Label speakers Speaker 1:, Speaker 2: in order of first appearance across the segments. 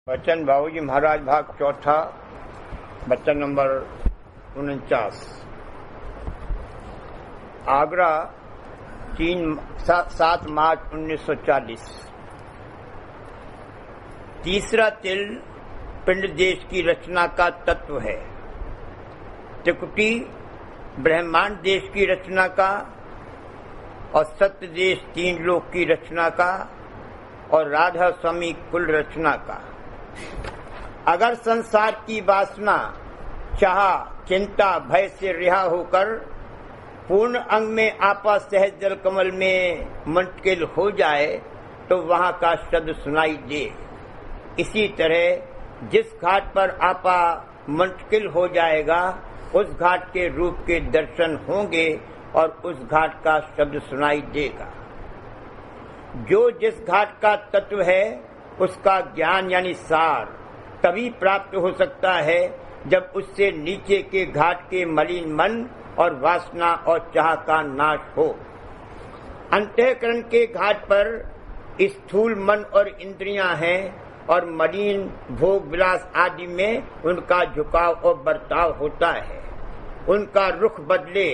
Speaker 1: वचन बाबूजी महाराज भाग चौथा वचन नंबर 49। आगरा 7 मार्च 1940। तीसरा तिल पिंड देश की रचना का तत्व है। त्रिकुटी ब्रह्मांड देश की रचना का और सत्य देश 3 लोक की रचना का और राधा स्वामी कुल रचना का। अगर संसार की वासना, चाह, चिंता, भय से रिहा होकर पूर्ण अंग में आपा सहज जल कमल में मुंतकिल हो जाए तो वहां का शब्द सुनाई दे। इसी तरह जिस घाट पर आपा मुंतकिल हो जाएगा उस घाट के रूप के दर्शन होंगे और उस घाट का शब्द सुनाई देगा। जो जिस घाट का तत्व है उसका ज्ञान यानी सार तभी प्राप्त हो सकता है जब उससे नीचे के घाट के मलिन मन और वासना और चाह का नाश हो। अंतःकरण के घाट पर स्थूल मन और इंद्रियां हैं और मलिन भोग विलास आदि में उनका झुकाव और बर्ताव होता है। उनका रुख बदले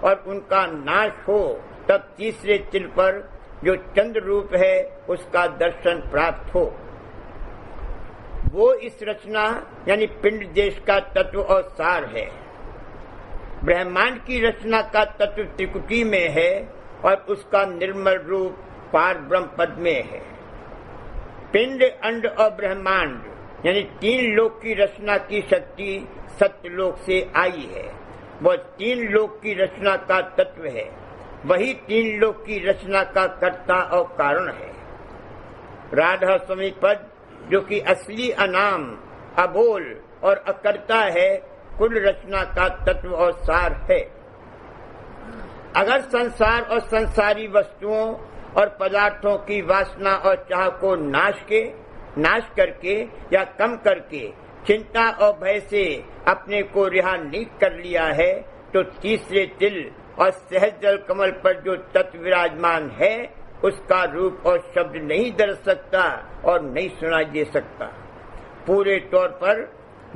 Speaker 1: और उनका नाश हो तब तीसरे तिल पर जो चंद्र रूप है उसका दर्शन प्राप्त हो। वो इस रचना यानी पिंड देश का तत्व और सार है। ब्रह्मांड की रचना का तत्व त्रिकुटी में है और उसका निर्मल रूप पार ब्रह्म पद में है। पिंड, अंड और ब्रह्मांड यानी 3 लोक की रचना की शक्ति सत्य लोक से आई है। वह 3 लोक की रचना का तत्व है। वही 3 लोक की रचना का कर्ता और कारण है। राधा स्वामी पद जो कि असली अनाम, अबोल और अकर्ता है, कुल रचना का तत्व और सार है। अगर संसार और संसारी वस्तुओं और पदार्थों की वासना और चाह को नाश करके या कम करके चिंता और भय से अपने को रिहा नहीं कर लिया है तो तीसरे तिल और सहज जल कमल पर जो तत्व विराजमान है उसका रूप और शब्द नहीं दर्श सकता और नहीं सुनाई दे सकता। पूरे तौर पर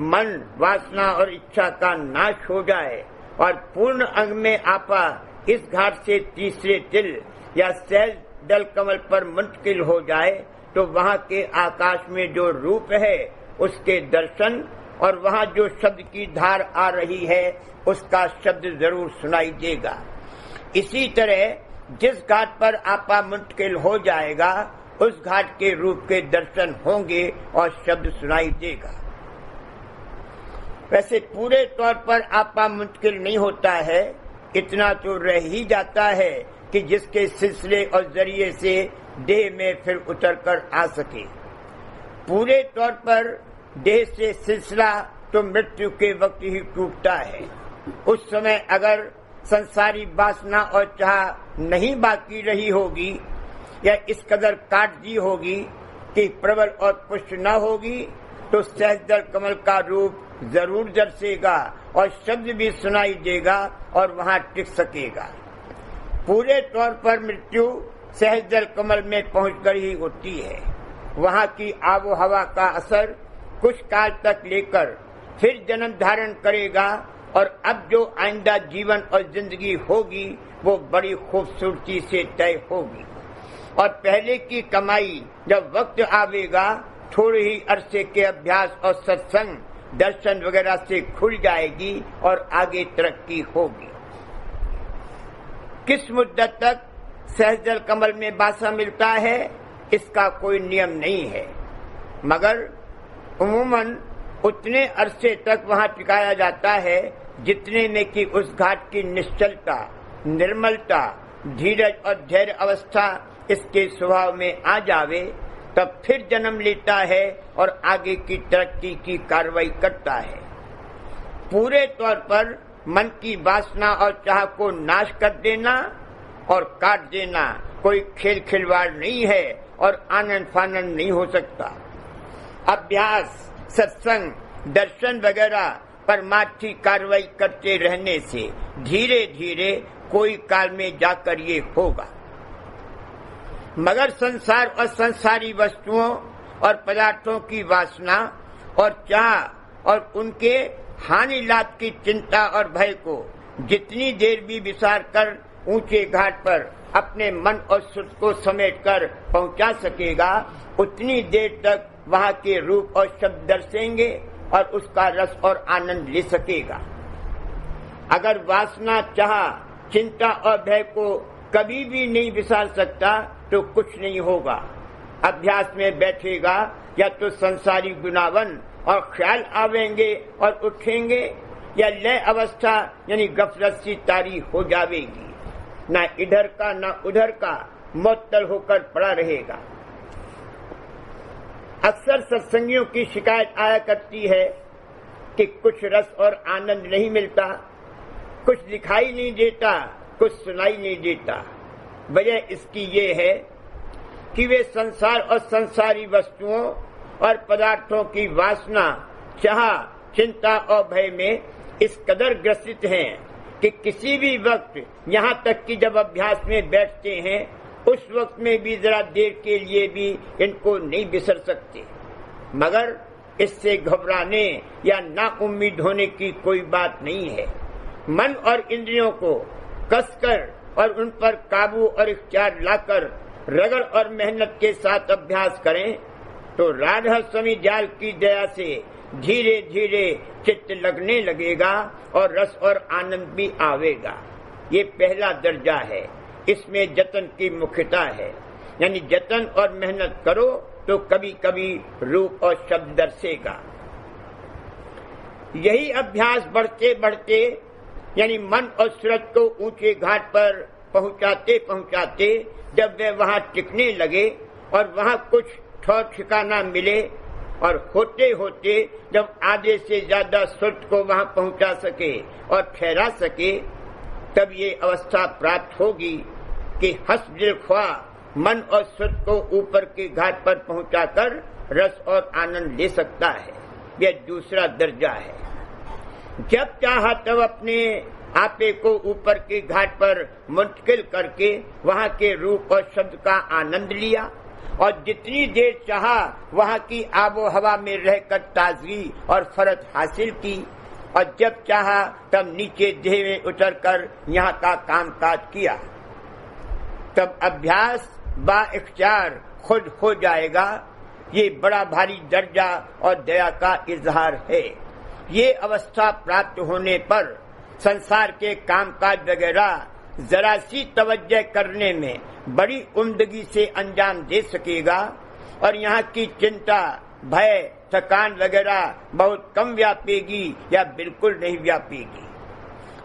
Speaker 1: मन, वासना और इच्छा का नाश हो जाए और पूर्ण अंग में आपा इस घाट से तीसरे तिल या सहज जल कमल पर मुंतकिल हो जाए तो वहां के आकाश में जो रूप है उसके दर्शन और वहां जो शब्द की धार आ रही है उसका शब्द जरूर सुनाई देगा। इसी तरह जिस घाट पर आपा मुंतकिल हो जाएगा उस घाट के रूप के दर्शन होंगे और शब्द सुनाई देगा। वैसे पूरे तौर पर आपा मुंतकिल नहीं होता है, इतना तो रह ही जाता है कि जिसके सिलसिले और जरिए से देह में फिर उतर कर आ सके। पूरे तौर पर देह से सिलसिला तो मृत्यु के वक्त ही टूटता है। उस समय अगर संसारी वासना और चाह नहीं बाकी रही होगी या इस कदर काट दी होगी कि प्रबल और पुष्ट न होगी तो सहजदल कमल का रूप जरूर दर्शेगा और शब्द भी सुनाई देगा और वहां टिक सकेगा। पूरे तौर पर मृत्यु सहजदल कमल में पहुंचकर ही होती है। वहां की आबो हवा का असर कुछ काल तक लेकर फिर जन्म धारण करेगा और अब जो आइंदा जीवन और जिंदगी होगी वो बड़ी खूबसूरती से तय होगी और पहले की कमाई जब वक्त आवेगा थोड़े ही अरसे के अभ्यास और सत्संग, दर्शन वगैरह से खुल जाएगी और आगे तरक्की होगी। किस मुद्दत तक सहजल कमल में बासा मिलता है इसका कोई नियम नहीं है, मगर उम्मूमन उतने अरसे तक वहां टिकाया जाता है जितने में कि उस घाट की निश्चलता, निर्मलता, धीरज और धैर्य अवस्था इसके स्वभाव में आ जावे तब फिर जन्म लेता है और आगे की तरक्की की कार्रवाई करता है। पूरे तौर पर मन की वासना और चाह को नाश कर देना और काट देना कोई खेल खिलवाड़ नहीं है और आनंद फानंद नहीं हो सकता। अभ्यास, सत्संग, दर्शन वगैरह परमार्थी कार्रवाई करते रहने से धीरे धीरे कोई काल में जाकर ये होगा। मगर संसार और संसारी वस्तुओं और पदार्थों की वासना और चाह और उनके हानि लाभ की चिंता और भय को जितनी देर भी विचार कर ऊंचे घाट पर अपने मन और सुख को समेटकर पहुंचा सकेगा, उतनी देर तक वहां के रूप और शब्द दर्शेंगे और उसका रस और आनंद ले सकेगा। अगर वासना, चाह, चिंता और भय को कभी भी नहीं विसार सकता तो कुछ नहीं होगा। अभ्यास में बैठेगा या तो संसारी गुनावन और ख्याल आवेंगे और उठेंगे, या लय अवस्था यानी गफलत सी तारी हो जावेगी। ना इधर का ना उधर का मुअत्तल होकर पड़ा रहेगा। अक्सर सत्संगियों की शिकायत आया करती है कि कुछ रस और आनंद नहीं मिलता, कुछ दिखाई नहीं देता, कुछ सुनाई नहीं देता। वजह इसकी ये है कि वे संसार और संसारी वस्तुओं और पदार्थों की वासना, चाह, चिंता और भय में इस कदर ग्रसित हैं कि किसी भी वक्त, यहाँ तक कि जब अभ्यास में बैठते हैं उस वक्त में भी जरा देर के लिए भी इनको नहीं बिसर सकते। मगर इससे घबराने या ना उम्मीद होने की कोई बात नहीं है। मन और इंद्रियों को कसकर और उन पर काबू और इख्तियार लाकर रगड़ और मेहनत के साथ अभ्यास करें तो राधा स्वामी जाल की दया से धीरे धीरे चित्त लगने लगेगा और रस और आनंद भी आवेगा। ये पहला दर्जा है, इसमें जतन की मुख्यता है। यानी जतन और मेहनत करो तो कभी कभी रूप और शब्द दर्शेगा। यही अभ्यास बढ़ते बढ़ते यानी मन और सूरत को ऊंचे घाट पर पहुंचाते पहुंचाते जब वे वहां टिकने लगे और वहां कुछ ठौर ठिकाना मिले और होते होते जब आधे से ज्यादा सुरत को वहां पहुंचा सके और ठहरा सके, तब ये अवस्था प्राप्त होगी कि हस्ब दिल ख्वाह मन और सुरत को ऊपर के घाट पर पहुंचाकर रस और आनंद ले सकता है। यह दूसरा दर्जा है। जब चाहा तब अपने आपे को ऊपर के घाट पर मुंतकिल करके वहां के रूप और शब्द का आनंद लिया और जितनी देर चाहा वहां की आबो हवा में रहकर ताजगी और फरत हासिल की और जब चाहा तब नीचे देह में उतरकर यहाँ का कामकाज किया। तब अभ्यास बा इख्तियार खुद हो जाएगा। ये बड़ा भारी दर्जा और दया का इजहार है। ये अवस्था प्राप्त होने पर संसार के कामकाज वगैरह जरा सी तवज्जो करने में बड़ी उम्दगी से अंजाम दे सकेगा और यहाँ की चिंता, भय, थकान वगैरह बहुत कम व्यापेगी या बिल्कुल नहीं व्यापेगी।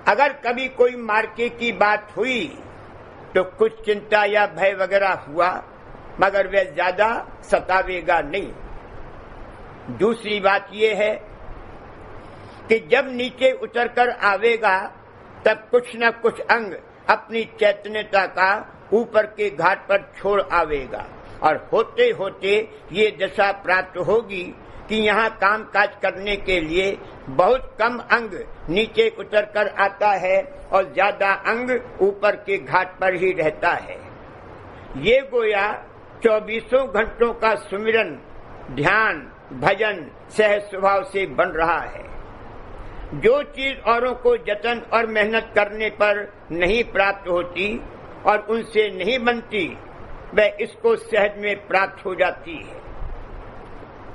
Speaker 1: अगर कभी कोई मार्के की बात हुई तो कुछ चिंता या भय वगैरह हुआ, मगर वह ज्यादा सतावेगा नहीं। दूसरी बात यह है कि जब नीचे उतरकर आवेगा तब कुछ न कुछ अंग अपनी चैतन्यता का ऊपर के घाट पर छोड़ आवेगा और होते होते ये दशा प्राप्त होगी कि यहाँ काम काज करने के लिए बहुत कम अंग नीचे उतरकर आता है और ज्यादा अंग ऊपर के घाट पर ही रहता है। ये गोया 24 घंटों का सुमिरन, ध्यान, भजन सहज स्वभाव से बन रहा है। जो चीज औरों को जतन और मेहनत करने पर नहीं प्राप्त होती और उनसे नहीं बनती, वह इसको सहज में प्राप्त हो जाती है।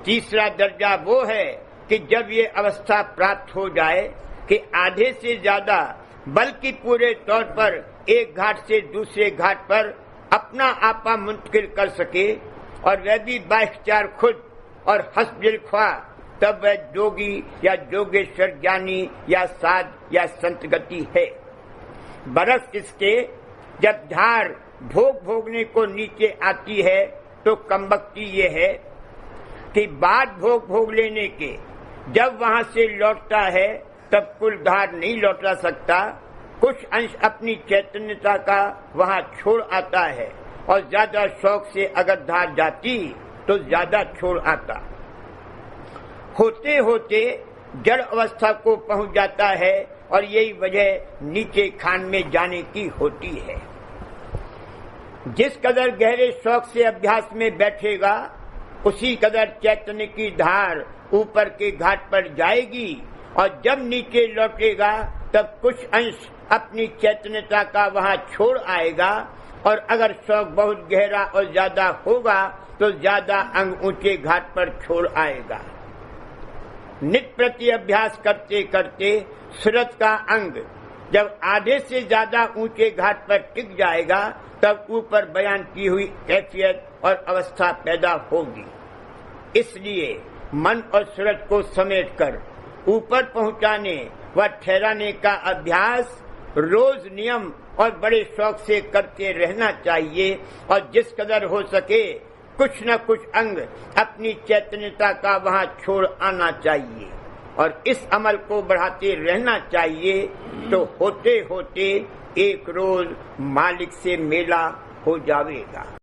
Speaker 1: तीसरा दर्जा वो है कि जब ये अवस्था प्राप्त हो जाए कि आधे से ज्यादा बल्कि पूरे तौर पर एक घाट से दूसरे घाट पर अपना आपा मुंतकिल कर सके और वह भी बाइख्तियार खुद और हस्ब दिल ख्वाह, तब वह जोगी या जोगेश्वर ज्ञानी या साध या संत गति है। बरस इसके जब धार भोग भोगने को नीचे आती है तो कमबख्ती ये है कि बाद भोग भोग लेने के जब वहां से लौटता है तब कुल धार नहीं लौटा सकता। कुछ अंश अपनी चैतन्यता का वहां छोड़ आता है और ज्यादा शौक से अगर धार जाती तो ज्यादा छोड़ आता। होते होते जड़ अवस्था को पहुंच जाता है और यही वजह नीचे खान में जाने की होती है। जिस कदर गहरे शौक से अभ्यास में बैठेगा उसी कदर चैतन्य की धार ऊपर के घाट पर जाएगी और जब नीचे लौटेगा तब कुछ अंश अपनी चैतन्यता का वहां छोड़ आएगा और अगर शौक बहुत गहरा और ज्यादा होगा तो ज्यादा अंग ऊंचे घाट पर छोड़ आएगा। नित्य प्रति अभ्यास करते करते सूरत का अंग जब आधे से ज्यादा ऊंचे घाट पर टिक जाएगा तब ऊपर बयान की हुई कैफियत और अवस्था पैदा होगी। इसलिए मन और सूरत को समेटकर ऊपर पहुंचाने व ठहराने का अभ्यास रोज नियम और बड़े शौक से करते रहना चाहिए और जिस कदर हो सके कुछ न कुछ अंग अपनी चैतन्यता का वहां छोड़ आना चाहिए और इस अमल को बढ़ाते रहना चाहिए तो होते होते एक रोज मालिक से मेला हो जाएगा।